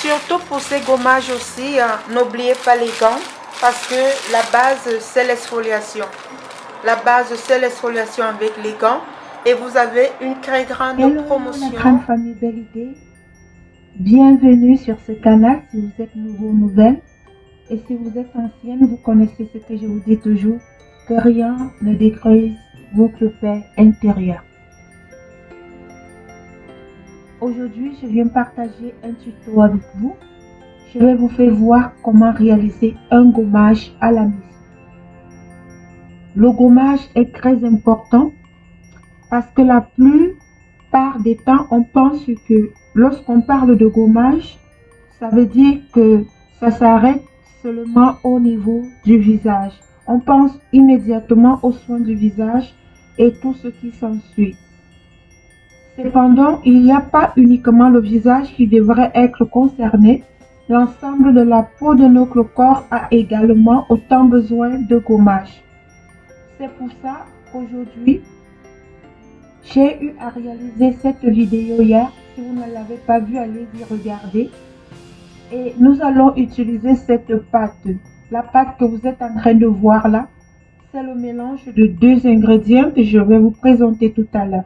Surtout pour ces gommages aussi, n'oubliez pas les gants parce que la base c'est l'exfoliation. La base c'est l'exfoliation avec les gants et vous avez une très grande promotion. Hello la grande famille Belle Idée, bienvenue sur ce canal si vous êtes nouveau ou nouvelle et si vous êtes ancienne, vous connaissez ce que je vous dis toujours, que rien ne détruise votre paix intérieure. Aujourd'hui, je viens partager un tuto avec vous. Je vais vous faire voir comment réaliser un gommage à la maison. Le gommage est très important parce que la plupart des temps, on pense que lorsqu'on parle de gommage, ça veut dire que ça s'arrête seulement au niveau du visage. On pense immédiatement aux soins du visage et tout ce qui s'ensuit. Cependant, il n'y a pas uniquement le visage qui devrait être concerné. L'ensemble de la peau de notre corps a également autant besoin de gommage. C'est pour ça qu'aujourd'hui, j'ai eu à réaliser cette vidéo hier. Si vous ne l'avez pas vue, allez y regarder. Et nous allons utiliser cette pâte. La pâte que vous êtes en train de voir là, c'est le mélange de deux ingrédients que je vais vous présenter tout à l'heure.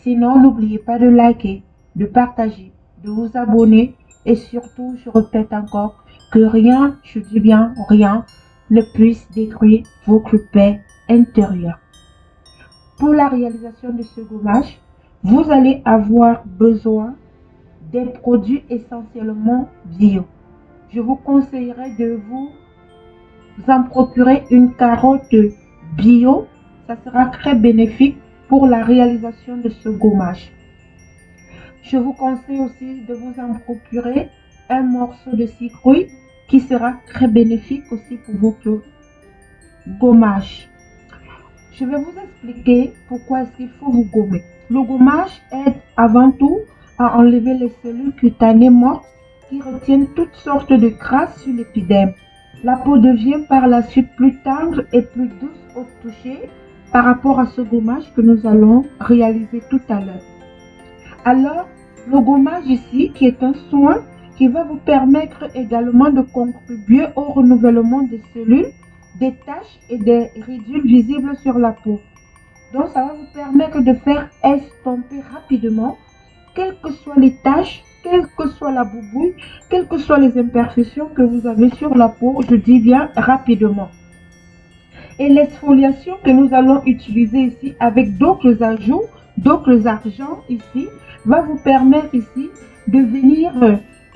Sinon, n'oubliez pas de liker, de partager, de vous abonner et surtout, je répète encore, que rien, je dis bien rien, ne puisse détruire votre paix intérieure. Pour la réalisation de ce gommage, vous allez avoir besoin des produits essentiellement bio. Je vous conseillerais de vous en procurer une carotte bio. Ça sera très bénéfique pour la réalisation de ce gommage. Je vous conseille aussi de vous en procurer un morceau de citrouille qui sera très bénéfique aussi pour votre gommage. Je vais vous expliquer pourquoi est-ce qu'il faut vous gommer. Le gommage aide avant tout à enlever les cellules cutanées mortes qui retiennent toutes sortes de grâce sur l'épiderme. La peau devient par la suite plus tendre et plus douce au toucher par rapport à ce gommage que nous allons réaliser tout à l'heure. Alors, le gommage ici, qui est un soin qui va vous permettre également de contribuer au renouvellement des cellules, des taches et des ridules visibles sur la peau. Donc, ça va vous permettre de faire estomper rapidement, quelles que soient les taches, quelle que soit la boubouille, quelles que soient les imperfections que vous avez sur la peau, je dis bien rapidement. Et l'exfoliation que nous allons utiliser ici avec d'autres ajouts, d'autres argents ici, va vous permettre ici de venir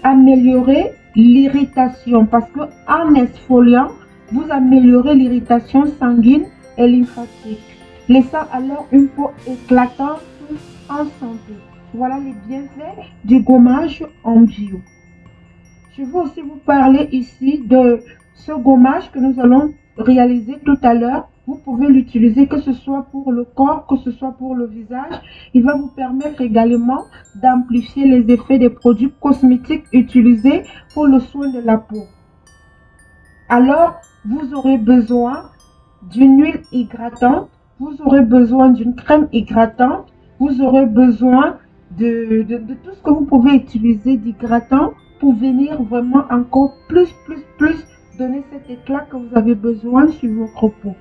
améliorer l'irritation parce que en exfoliant, vous améliorez l'irritation sanguine et lymphatique, laissant alors une peau éclatante en santé. Voilà les bienfaits du gommage en bio. Je veux aussi vous parler ici de ce gommage que nous allons réaliser tout à l'heure. Vous pouvez l'utiliser que ce soit pour le corps, que ce soit pour le visage. Il va vous permettre également d'amplifier les effets des produits cosmétiques utilisés pour le soin de la peau. Alors, vous aurez besoin d'une huile hydratante, vous aurez besoin d'une crème hydratante, vous aurez besoin de tout ce que vous pouvez utiliser d'hydratant pour venir vraiment encore plus donner cet éclat que vous avez besoin sur votre peau.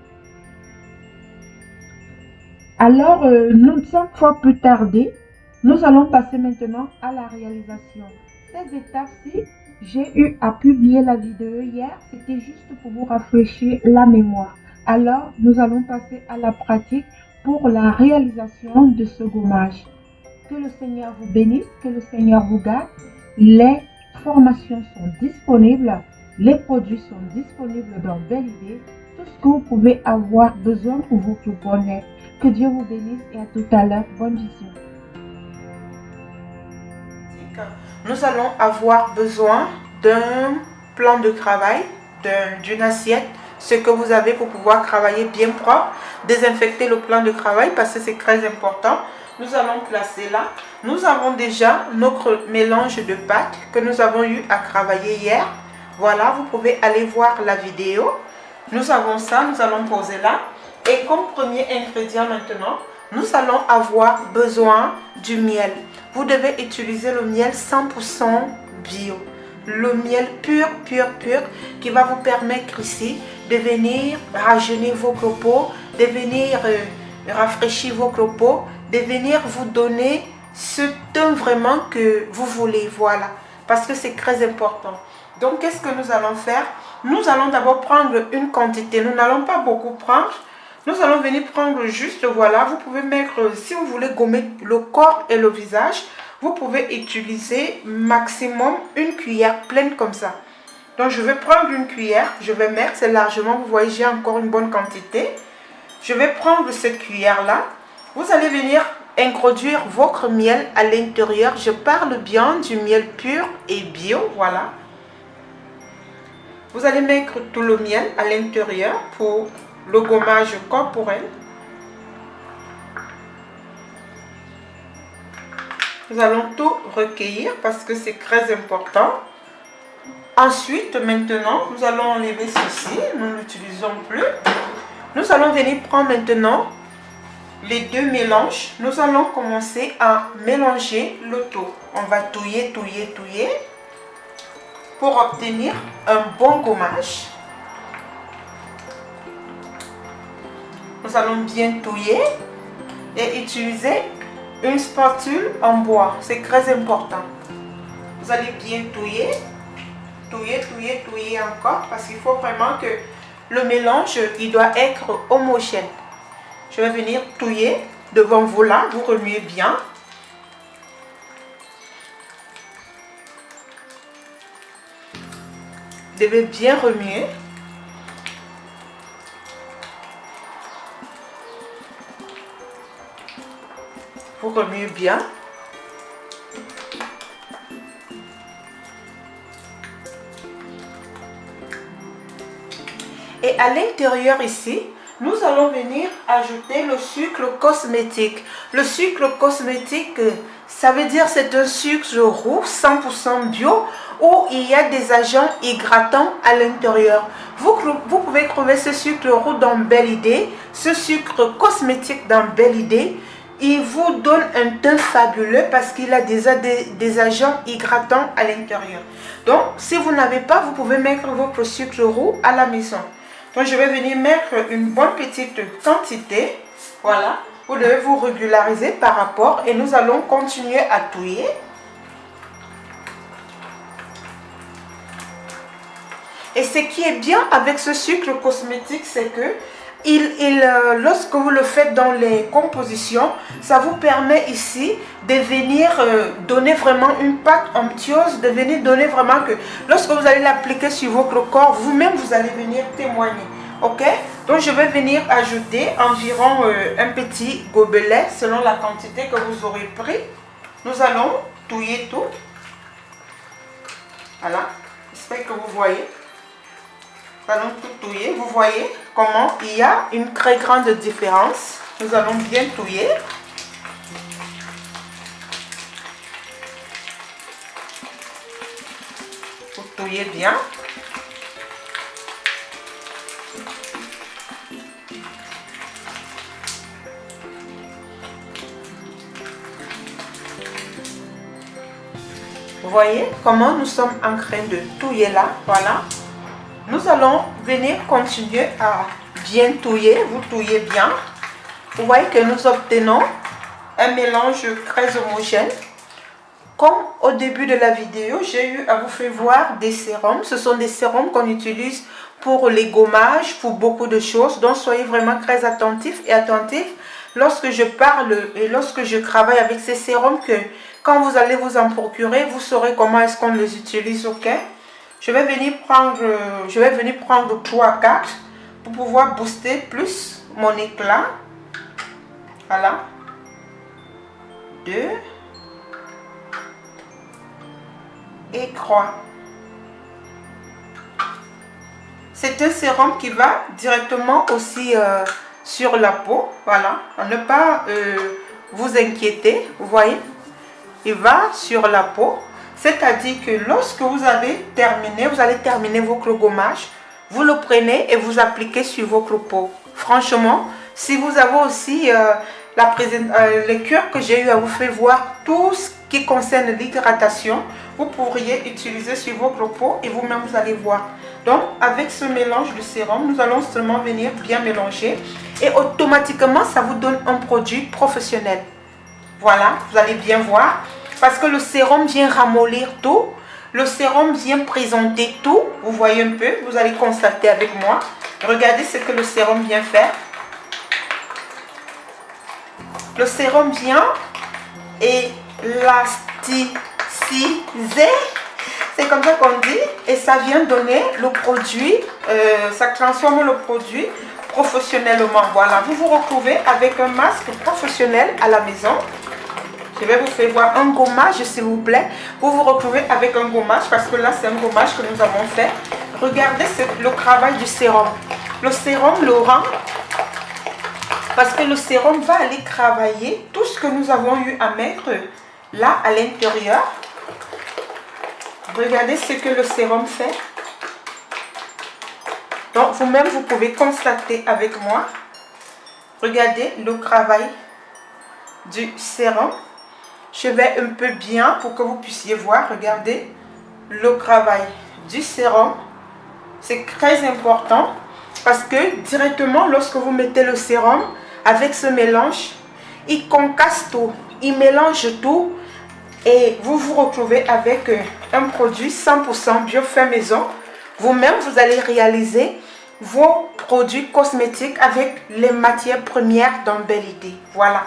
Alors, sans fois plus tarder, nous allons passer maintenant à la réalisation. Ces étapes-ci, j'ai eu à publier la vidéo hier, c'était juste pour vous rafraîchir la mémoire. Alors, nous allons passer à la pratique pour la réalisation de ce gommage. Que le Seigneur vous bénisse, que le Seigneur vous garde. Les formations sont disponibles, les produits sont disponibles dans Belle Idée. Tout ce que vous pouvez avoir besoin pour votre bonheur. Que Dieu vous bénisse et à tout à l'heure. Bonne vision. Nous allons avoir besoin d'un plan de travail, d'une assiette, ce que vous avez pour pouvoir travailler bien propre, désinfecter le plan de travail parce que c'est très important. Nous allons placer là. Nous avons déjà notre mélange de pâtes que nous avons eu à travailler hier. Voilà, vous pouvez aller voir la vidéo. Nous avons ça, nous allons poser là. Et comme premier ingrédient maintenant, nous allons avoir besoin du miel. Vous devez utiliser le miel 100% bio. le miel pur, qui va vous permettre ici de venir rajeunir votre peau, de venir rafraîchir votre peau, de venir vous donner ce teint vraiment que vous voulez, voilà, parce que c'est très important. Donc, qu'est-ce que nous allons faire? Nous allons d'abord prendre une quantité, nous n'allons pas beaucoup prendre, nous allons venir prendre juste, voilà, vous pouvez mettre, si vous voulez gommer le corps et le visage, vous pouvez utiliser maximum une cuillère pleine comme ça. Donc, je vais prendre une cuillère, je vais mettre, c'est largement, vous voyez, j'ai encore une bonne quantité. Je vais prendre cette cuillère-là. Vous allez venir introduire votre miel à l'intérieur. Je parle bien du miel pur et bio, voilà. Vous allez mettre tout le miel à l'intérieur pour le gommage corporel. Nous allons tout recueillir parce que c'est très important. Ensuite, maintenant, nous allons enlever ceci. Nous ne l'utilisons plus. Nous allons venir prendre maintenant les deux mélanges. Nous allons commencer à mélanger le tout. On va touiller pour obtenir un bon gommage. Nous allons bien touiller et utiliser une spatule en bois. C'est très important. Vous allez bien touiller encore parce qu'il faut vraiment que le mélange, il doit être homogène. Je vais venir touiller devant vous là, vous remuez bien. Vous devez bien remuer. Vous remuez bien. Et à l'intérieur ici, nous allons venir ajouter le sucre cosmétique. Le sucre cosmétique, ça veut dire c'est un sucre roux 100% bio où il y a des agents hydratants à l'intérieur. Vous pouvez trouver ce sucre roux dans Belle Idée, ce sucre cosmétique dans Belle Idée. Il vous donne un teint fabuleux parce qu'il a déjà des agents hydratants à l'intérieur. Donc, si vous n'avez pas, vous pouvez mettre votre sucre roux à la maison. Donc, je vais venir mettre une bonne petite quantité. Voilà. Vous devez vous régulariser par rapport et nous allons continuer à touiller. Et ce qui est bien avec ce sucre cosmétique, c'est que lorsque vous le faites dans les compositions, ça vous permet ici de venir donner vraiment une pâte onctueuse, de venir donner vraiment que lorsque vous allez l'appliquer sur votre corps, vous-même vous allez venir témoigner. Ok? Donc je vais venir ajouter environ un petit gobelet selon la quantité que vous aurez pris. Nous allons touiller tout. Voilà. J'espère que vous voyez. Nous allons tout touiller. Vous voyez comment il y a une très grande différence. Nous allons bien touiller. Vous touillez bien. Vous voyez comment nous sommes en train de touiller là. Voilà. Nous allons venir continuer à bien touiller. Vous touillez bien. Vous voyez que nous obtenons un mélange très homogène. Comme au début de la vidéo, j'ai eu à vous faire voir des sérums. Ce sont des sérums qu'on utilise pour les gommages, pour beaucoup de choses. Donc soyez vraiment très attentifs et attentifs lorsque je parle et lorsque je travaille avec ces sérums, que quand vous allez vous en procurer, vous saurez comment est-ce qu'on les utilise, ok? Je vais venir prendre 3 à 4 pour pouvoir booster plus mon éclat. Voilà. 2 et 3. C'est un sérum qui va directement aussi sur la peau. Voilà. À ne pas vous inquiéter. Vous voyez? Il va sur la peau. C'est-à-dire que lorsque vous avez terminé, vous allez terminer votre gommage, vous le prenez et vous appliquez sur votre peau. Franchement, si vous avez aussi les cures que j'ai eu à vous faire voir tout ce qui concerne l'hydratation, vous pourriez utiliser sur votre peau et vous-même vous allez voir. Donc avec ce mélange de sérum, nous allons seulement venir bien mélanger et automatiquement ça vous donne un produit professionnel. Voilà, vous allez bien voir parce que le sérum vient ramollir tout, le sérum vient présenter tout. Vous voyez un peu, vous allez constater avec moi. Regardez ce que le sérum vient faire. Le sérum vient élasticiser, c'est comme ça qu'on dit, et ça vient donner le produit, ça transforme le produit professionnellement. Voilà, vous vous retrouvez avec un masque professionnel à la maison. Je vais vous faire voir un gommage s'il vous plaît. Vous vous retrouvez avec un gommage parce que là c'est un gommage que nous avons fait. Regardez le travail du sérum. Le sérum le rend parce que le sérum va aller travailler tout ce que nous avons eu à mettre là à l'intérieur. Regardez ce que le sérum fait. Donc vous-même vous pouvez constater avec moi. Regardez le travail du sérum. Je vais un peu bien pour que vous puissiez voir. Regardez le travail du sérum. C'est très important parce que directement lorsque vous mettez le sérum avec ce mélange, il concasse tout, il mélange tout et vous vous retrouvez avec un produit 100% bio fait maison. Vous-même, vous allez réaliser vos produits cosmétiques avec les matières premières d'un bel idée. Voilà.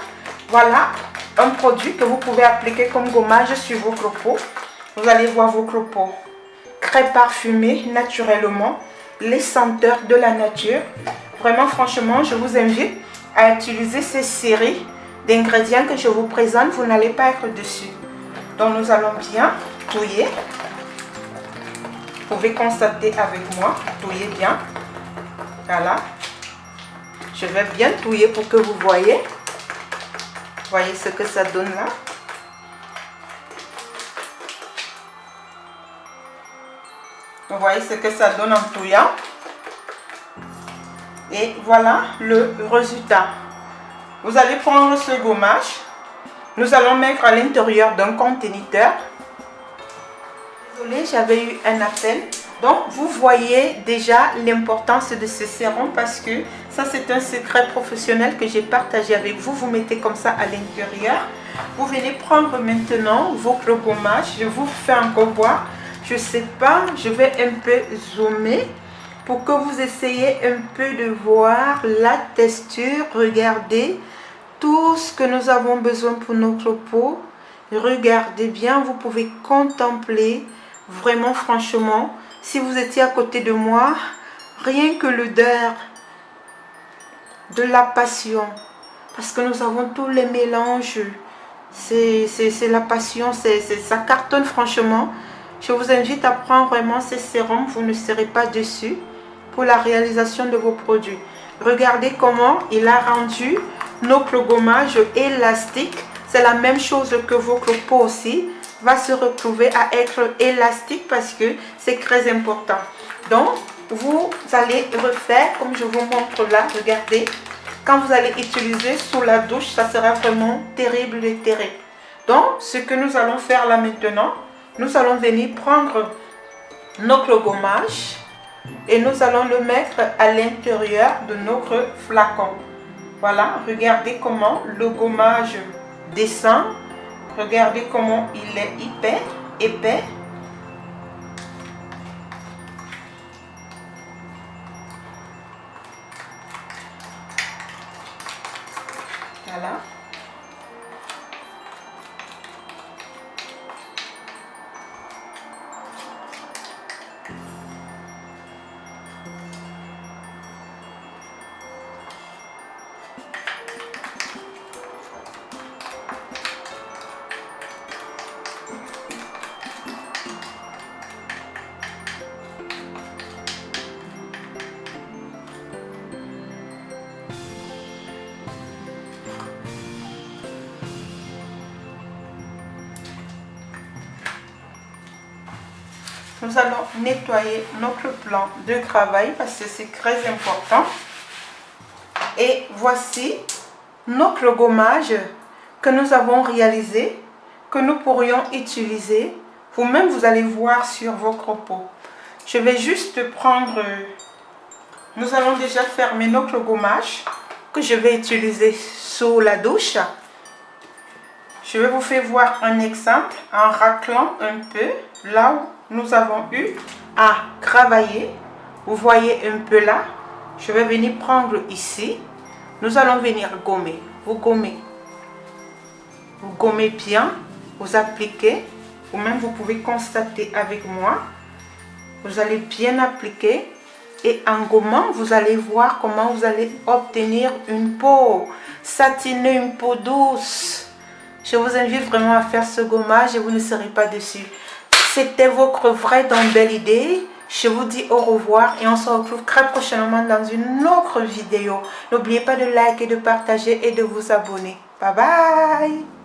Voilà un produit que vous pouvez appliquer comme gommage sur votre peau. Vous allez voir votre peau très parfumée naturellement, les senteurs de la nature. Vraiment, franchement, je vous invite à utiliser ces séries d'ingrédients que je vous présente. Vous n'allez pas être dessus. Donc, nous allons bien touiller. Vous pouvez constater avec moi, touiller bien. Voilà. Je vais bien touiller pour que vous voyez. Voyez ce que ça donne là. Vous voyez ce que ça donne en touillant. Et voilà le résultat. Vous allez prendre ce gommage. Nous allons mettre à l'intérieur d'un conteneur. Désolée, j'avais eu un appel. Donc, vous voyez déjà l'importance de ce sérum parce que ça, c'est un secret professionnel que j'ai partagé avec vous. Vous mettez comme ça à l'intérieur. Vous venez prendre maintenant votre gommage. Je vous fais encore voir. Je ne sais pas, je vais un peu zoomer pour que vous essayiez un peu de voir la texture. Regardez tout ce que nous avons besoin pour notre peau. Regardez bien, vous pouvez contempler vraiment franchement. Si vous étiez à côté de moi, rien que l'odeur de la passion, parce que nous avons tous les mélanges, c'est la passion, ça cartonne franchement. Je vous invite à prendre vraiment ces sérums, vous ne serez pas déçus pour la réalisation de vos produits. Regardez comment il a rendu notre gommage élastique. C'est la même chose que votre peau aussi va se retrouver à être élastique parce que c'est très important. Donc, vous allez refaire comme je vous montre là. Regardez, quand vous allez utiliser sous la douche, ça sera vraiment terrible et terrible. Donc, ce que nous allons faire là maintenant, nous allons venir prendre notre gommage et nous allons le mettre à l'intérieur de notre flacon. Voilà, regardez comment le gommage descend. Regardez comment il est hyper épais. Voilà. Nous allons nettoyer notre plan de travail parce que c'est très important. Et voici notre gommage que nous avons réalisé, que nous pourrions utiliser. Vous-même, vous allez voir sur votre peau. Je vais juste prendre... Nous allons déjà fermer notre gommage que je vais utiliser sous la douche. Je vais vous faire voir un exemple en raclant un peu là où nous avons eu à travailler. Vous voyez un peu là. Je vais venir prendre ici. Nous allons venir gommer. Vous gommez. Vous gommez bien. Vous appliquez. Vous-même, vous pouvez constater avec moi. Vous allez bien appliquer. Et en gommant, vous allez voir comment vous allez obtenir une peau satinée, une peau douce. Je vous invite vraiment à faire ce gommage et vous ne serez pas déçus. C'était votre vraie donc belle idée. Je vous dis au revoir et on se retrouve très prochainement dans une autre vidéo. N'oubliez pas de liker, de partager et de vous abonner. Bye bye!